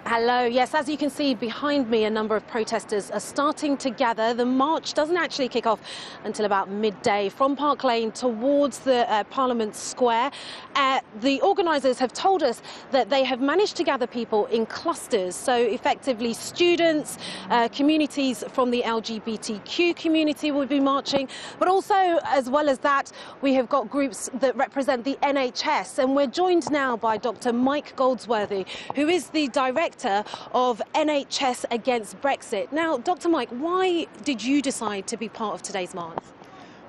Hello. Yes, as you can see behind me, a number of protesters are starting to gather. The march doesn't actually kick off until about midday from Park Lane towards the Parliament Square. The organisers have told us that they have managed to gather people in clusters, so effectively students, communities from the LGBTQ community will be marching, but also, as well as that, we have got groups that represent the NHS, and we're joined now by Dr. Mike Galsworthy, who is the director of NHS Against Brexit. Now, Dr. Mike, why did you decide to be part of today's march?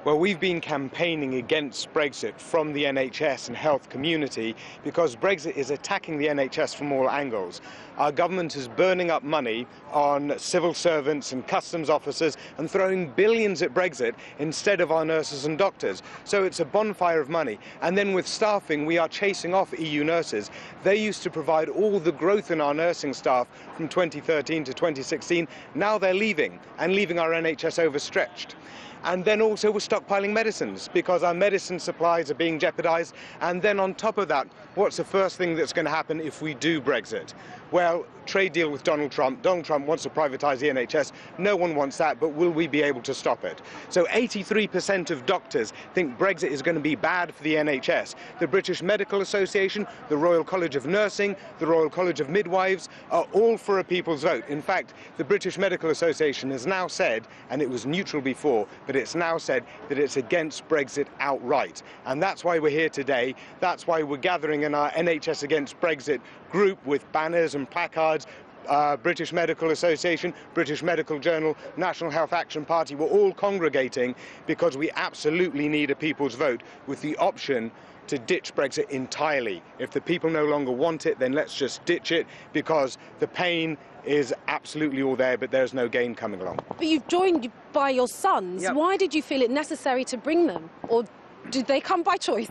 Well, we've been campaigning against Brexit from the NHS and health community because Brexit is attacking the NHS from all angles. Our government is burning up money on civil servants and customs officers and throwing billions at Brexit instead of our nurses and doctors. So it's a bonfire of money. And then with staffing, we are chasing off EU nurses. They used to provide all the growth in our nursing staff from 2013 to 2016. Now they're leaving, and leaving our NHS overstretched. And then also we're stockpiling medicines because our medicine supplies are being jeopardised. And then on top of that, what's the first thing that's going to happen if we do Brexit? Well, trade deal with Donald Trump. Donald Trump wants to privatise the NHS. No one wants that, but will we be able to stop it? So 83% of doctors think Brexit is going to be bad for the NHS. The British Medical Association, the Royal College of Nursing, the Royal College of Midwives are all for a people's vote. In fact, the British Medical Association has now said, and it was neutral before, but it's now said that it's against Brexit outright. And that's why we're here today. That's why we're gathering in our NHS Against Brexit group with banners and placards. British Medical Association, British Medical Journal, National Health Action Party, we're all congregating because we absolutely need a people's vote with the option to ditch Brexit entirely. If the people no longer want it, then let's just ditch it because the pain is absolutely all there, but there's no gain coming along. But you've joined by your sons. Yep. Why did you feel it necessary to bring them? Or did they come by choice?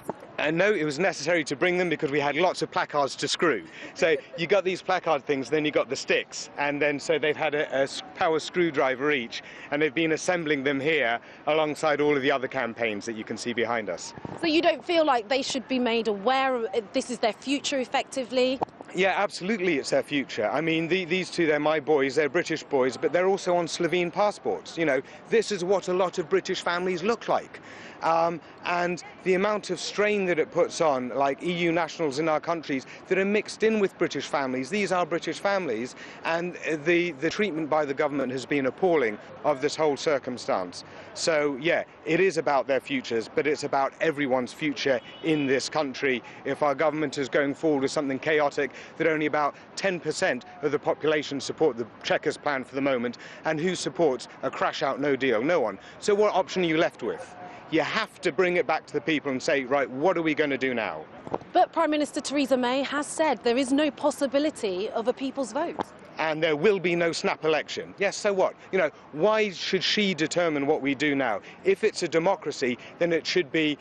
No, it was necessary to bring them because we had lots of placards to screw. So you got these placard things, then you got the sticks, and then so they've had a power screwdriver each, and they've been assembling them here alongside all of the other campaigns that you can see behind us. So you don't feel like they should be made aware this is their future effectively? Yeah, absolutely, it's their future. I mean, these two, they're my boys, they're British boys, but they're also on Slovene passports. You know, this is what a lot of British families look like. And the amount of strain that it puts on, like EU nationals in our countries that are mixed in with British families, these are British families, and the treatment by the government has been appalling of this whole circumstance. So, yeah, it is about their futures, but it's about everyone's future in this country. If our government is going forward with something chaotic, that only about 10% of the population support the Chequers plan for the moment, and who supports a crash-out no deal? No one. So what option are you left with? You have to bring it back to the people and say, right, what are we going to do now? But Prime Minister Theresa May has said there is no possibility of a people's vote. And there will be no snap election. Yes, so what? You know, why should she determine what we do now? If it's a democracy, then it should be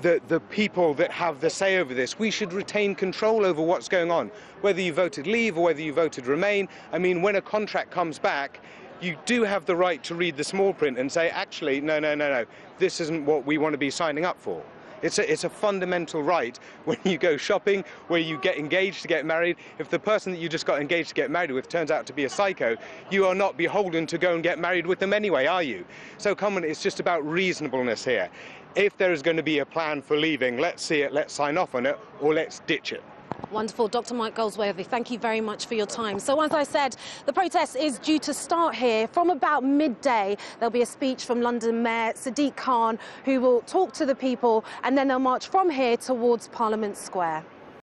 the people that have the say over this. We should retain control over what's going on. Whether you voted leave or whether you voted remain, I mean, when a contract comes back, you do have the right to read the small print and say, actually, no, this isn't what we want to be signing up for. It's a fundamental right when you go shopping, where you get engaged to get married. If the person that you just got engaged to get married with turns out to be a psycho, you are not beholden to go and get married with them anyway, are you? So come on, it's just about reasonableness here. If there is going to be a plan for leaving, let's see it, let's sign off on it, or let's ditch it. Wonderful. Dr. Mike Galsworthy, thank you very much for your time. So as I said, the protest is due to start here from about midday. There'll be a speech from London Mayor Sadiq Khan, who will talk to the people, and then they'll march from here towards Parliament Square.